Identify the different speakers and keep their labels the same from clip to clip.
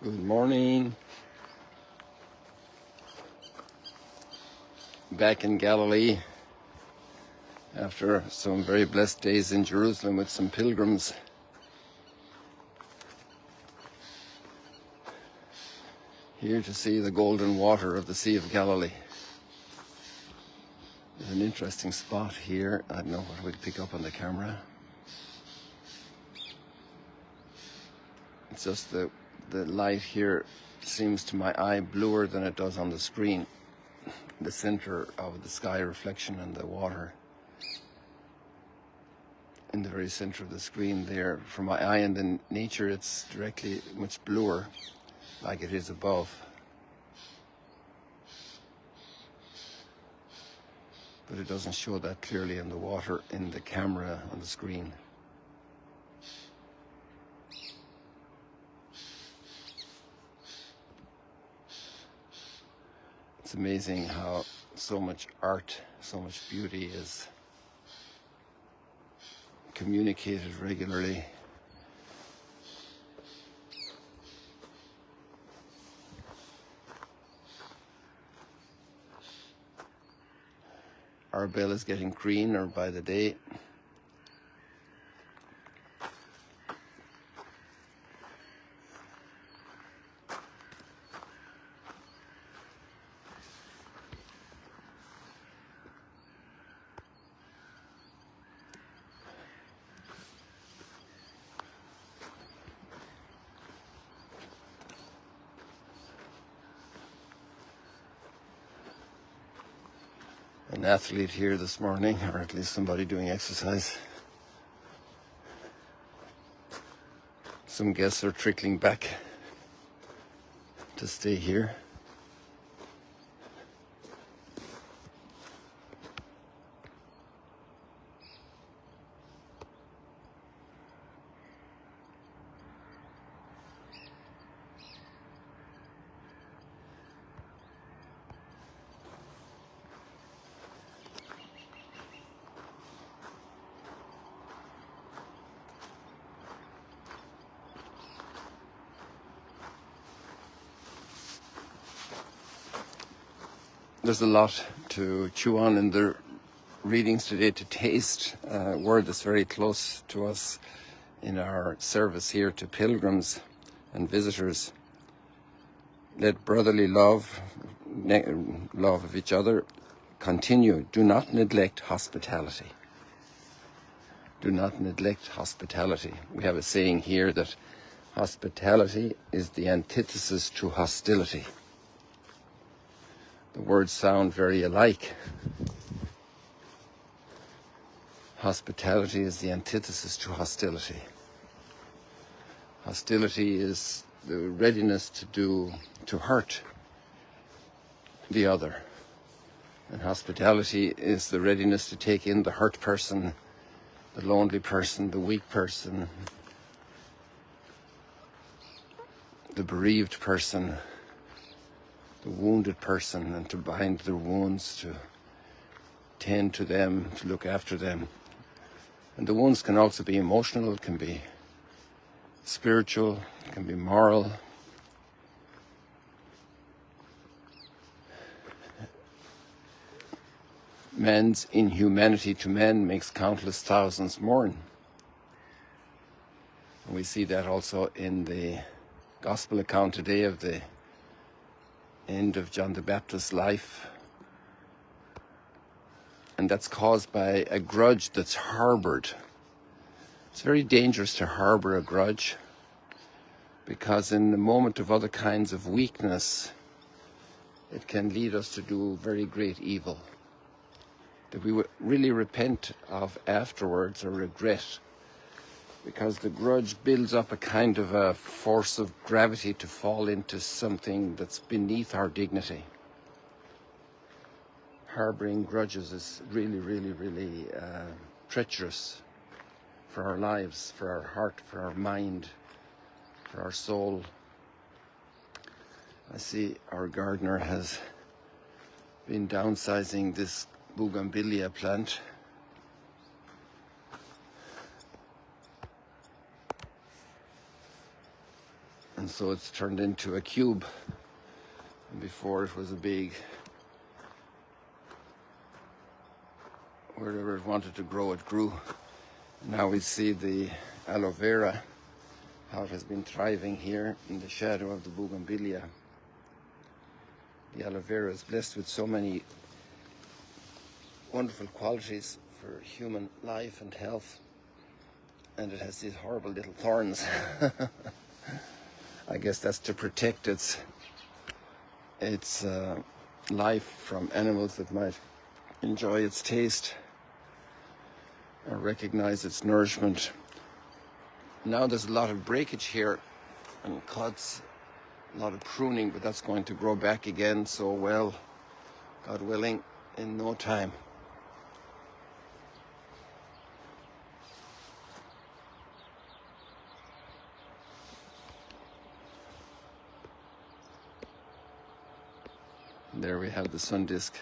Speaker 1: Good morning. Back in Galilee after some very blessed days in Jerusalem with some pilgrims. Here to see the golden water of the Sea of Galilee. There's an interesting spot here. I don't know what we'll pick up on the camera. It's just the light here seems to my eye bluer than it does on the screen. The center of the sky reflection and the water in the very center of the screen there. For my eye and in nature it's directly much bluer like it is above. But it doesn't show that clearly in the water in the camera on the screen. It's amazing how so much art, so much beauty is communicated regularly. Our bell is getting greener by the day. An athlete here this morning, or at least somebody doing exercise. Some guests are trickling back to stay here. There's a lot to chew on in the readings today, to taste. A word that's very close to us in our service here to pilgrims and visitors. Let brotherly love of each other continue. Do not neglect hospitality. Do not neglect hospitality. We have a saying here that hospitality is the antithesis to hostility. The words sound very alike. Hospitality is the antithesis to hostility. Hostility is the readiness to hurt the other. And hospitality is the readiness to take in the hurt person, the lonely person, the weak person, the bereaved person, the wounded person, and to bind their wounds, to tend to them, to look after them. And the wounds can also be emotional, it can be spiritual, it can be moral. Man's inhumanity to men makes countless thousands mourn. And we see that also in the gospel account today of the end of John the Baptist's life. And that's caused by a grudge that's harbored. It's very dangerous to harbor a grudge, because in the moment of other kinds of weakness, it can lead us to do very great evil that we would really repent of afterwards or regret, because the grudge builds up a kind of a force of gravity to fall into something that's beneath our dignity. Harboring grudges is really, really, really treacherous for our lives, for our heart, for our mind, for our soul. I see our gardener has been downsizing this bougainvillea plant. And so it's turned into a cube. And before it was a big, wherever it wanted to grow, it grew. Now we see the aloe vera, how it has been thriving here in the shadow of the bougainvillea. The aloe vera is blessed with so many wonderful qualities for human life and health, and it has these horrible little thorns. I guess that's to protect its life from animals that might enjoy its taste or recognize its nourishment. Now there's a lot of breakage here and cuts, a lot of pruning, but that's going to grow back again so well, God willing, in no time. And there we have the sun disk.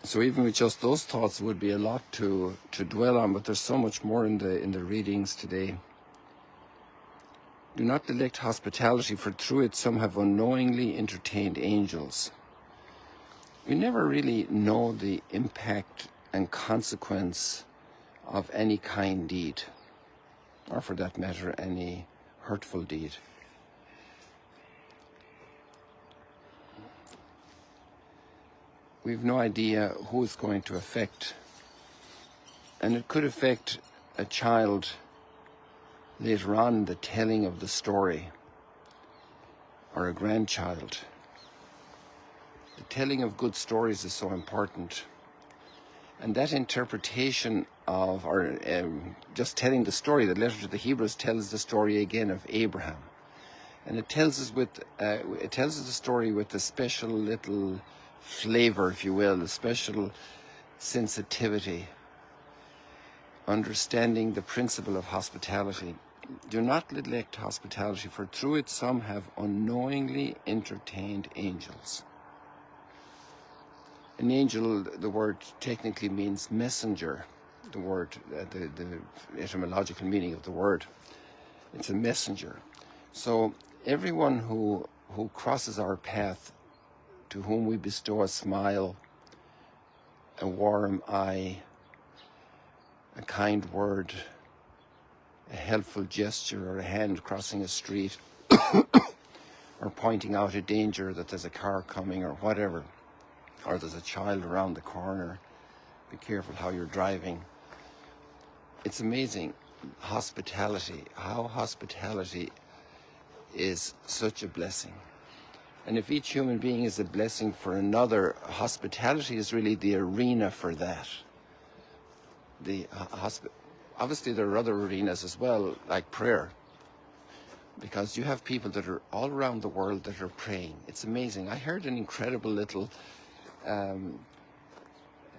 Speaker 1: So even with just those thoughts would be a lot to dwell on, but there's so much more in the readings today. Do not neglect hospitality, for through it some have unknowingly entertained angels. We never really know the impact and consequence of any kind deed, or for that matter, any hurtful deed. We've no idea who it's going to affect. And it could affect a child later on in the telling of the story, or a grandchild. The telling of good stories is so important. And that interpretation of, or just telling the story, the letter to the Hebrews tells the story again of Abraham. And it tells us the story with a special little flavor, if you will, a special sensitivity, understanding the principle of hospitality. Do not neglect hospitality, for through it some have unknowingly entertained angels. An angel, the word technically means messenger. The word, the etymological meaning of the word, it's a messenger. So everyone who crosses our path, to whom we bestow a smile, a warm eye, a kind word, a helpful gesture, or a hand crossing a street, or pointing out a danger that there's a car coming or whatever, or there's a child around the corner, be careful how you're driving. It's amazing, hospitality, how hospitality is such a blessing. And if each human being is a blessing for another, hospitality is really the arena for that. Obviously there are other arenas as well, like prayer, because you have people that are all around the world that are praying. It's amazing. I heard an incredible little, a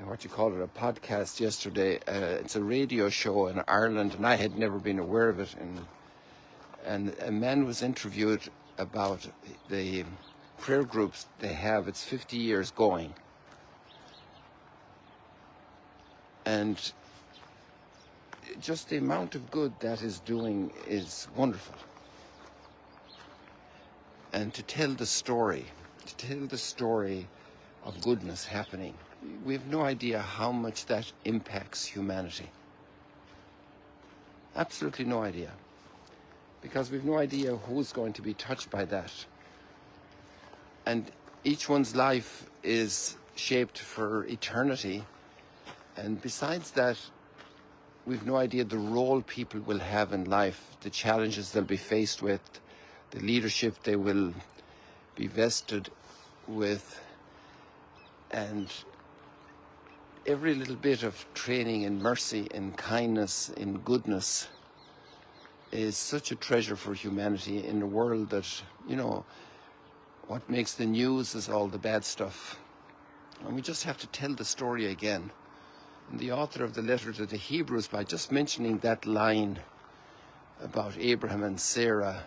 Speaker 1: podcast yesterday. It's a radio show in Ireland, and I had never been aware of it. And a man was interviewed about the prayer groups they have. It's 50 years going. And just the amount of good that is doing is wonderful. And to tell the story of goodness happening, we have no idea how much that impacts humanity. Absolutely no idea. Because we've no idea who's going to be touched by that. And each one's life is shaped for eternity. And besides that, we've no idea the role people will have in life, the challenges they'll be faced with, the leadership they will be vested with, and every little bit of training in mercy, in kindness, in goodness is such a treasure for humanity in a world that, what makes the news is all the bad stuff. And we just have to tell the story again. And the author of the letter to the Hebrews, by just mentioning that line about Abraham and Sarah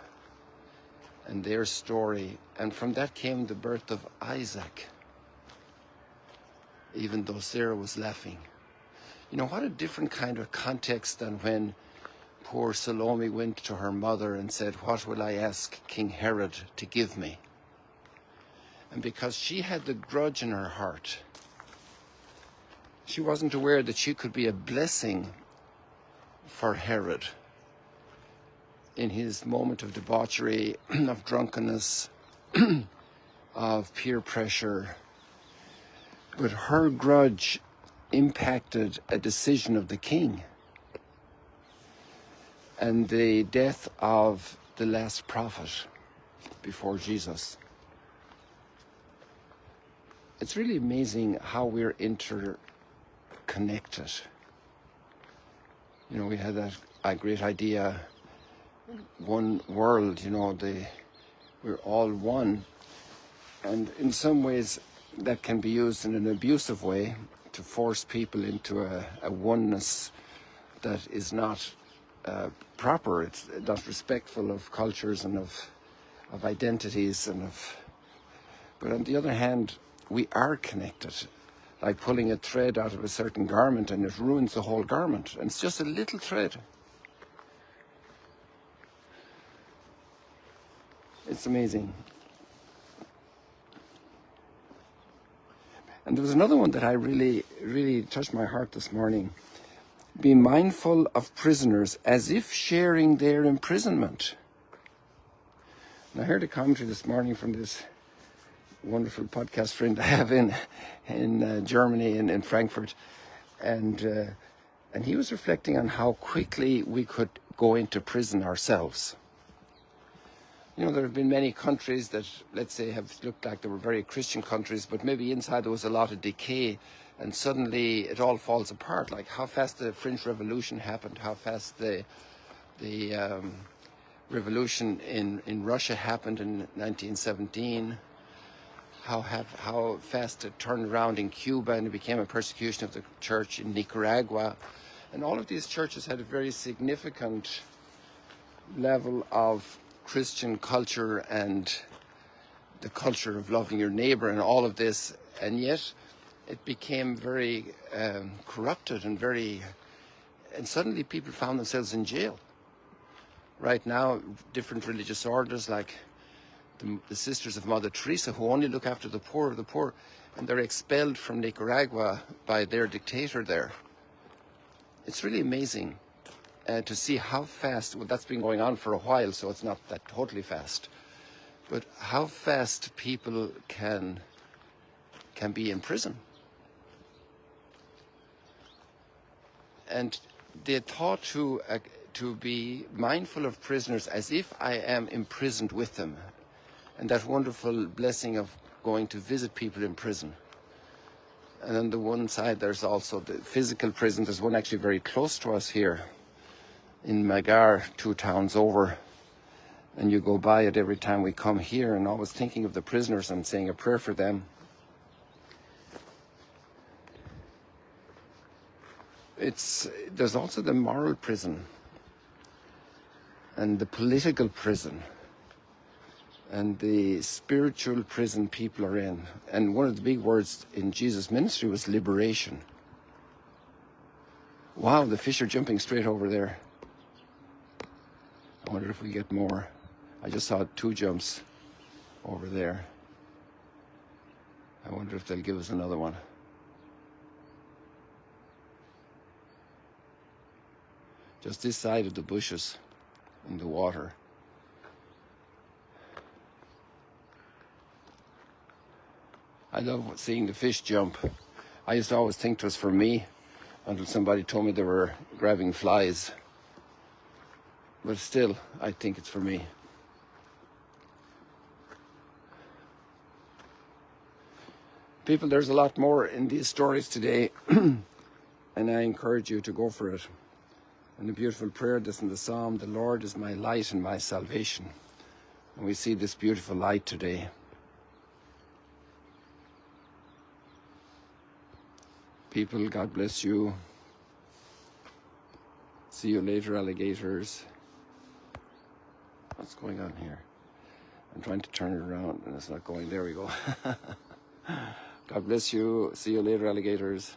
Speaker 1: and their story, and from that came the birth of Isaac, even though Sarah was laughing. You know, what a different kind of context than when poor Salome went to her mother and said, "What will I ask King Herod to give me?" And because she had the grudge in her heart, she wasn't aware that she could be a blessing for Herod in his moment of debauchery, of drunkenness, of peer pressure. But her grudge impacted a decision of the king and the death of the last prophet before Jesus. It's really amazing how we're interconnected. You know, we had a great idea, one world, you know, we're all one. And in some ways that can be used in an abusive way to force people into a oneness that is not proper. It's not respectful of cultures and of identities but on the other hand, we are connected, like pulling a thread out of a certain garment and it ruins the whole garment, and it's just a little thread. It's amazing. And there was another one that I really touched my heart this morning. Be mindful of prisoners as if sharing their imprisonment. And I heard a commentary this morning from this wonderful podcast friend I have in Germany, in Frankfurt. And he was reflecting on how quickly we could go into prison ourselves. You know, there have been many countries that, let's say, have looked like they were very Christian countries, but maybe inside there was a lot of decay, and suddenly it all falls apart. Like how fast the French Revolution happened, how fast the revolution in Russia happened in 1917, how fast it turned around in Cuba and it became a persecution of the church in Nicaragua. And all of these churches had a very significant level of Christian culture and the culture of loving your neighbor and all of this, and yet it became very corrupted and suddenly people found themselves in jail. Right now, different religious orders like the Sisters of Mother Teresa, who only look after the poor of the poor, and they're expelled from Nicaragua by their dictator there. It's really amazing to see how fast, well, that's been going on for a while, so it's not that totally fast, but how fast people can be in prison. And they're taught to be mindful of prisoners as if I am imprisoned with them. And that wonderful blessing of going to visit people in prison. And on the one side, there's also the physical prison. There's one actually very close to us here in Magdala, 2 towns over. And you go by it every time we come here, and always thinking of the prisoners and saying a prayer for them. There's also the moral prison and the political prison and the spiritual prison people are in. And one of the big words in Jesus' ministry was liberation. Wow, the fish are jumping straight over there. I wonder if we get more. I just saw 2 jumps over there. I wonder if they'll give us another one. Just this side of the bushes in the water. I love seeing the fish jump. I used to always think it was for me until somebody told me they were grabbing flies. But still, I think it's for me. People, there's a lot more in these stories today, and I encourage you to go for it. And the beautiful prayer that's in the Psalm, "The Lord is my light and my salvation." And we see this beautiful light today. people, God bless you. See you later, alligators. What's going on here? I'm trying to turn it around and it's not going. There we go. God bless you. See you later, alligators.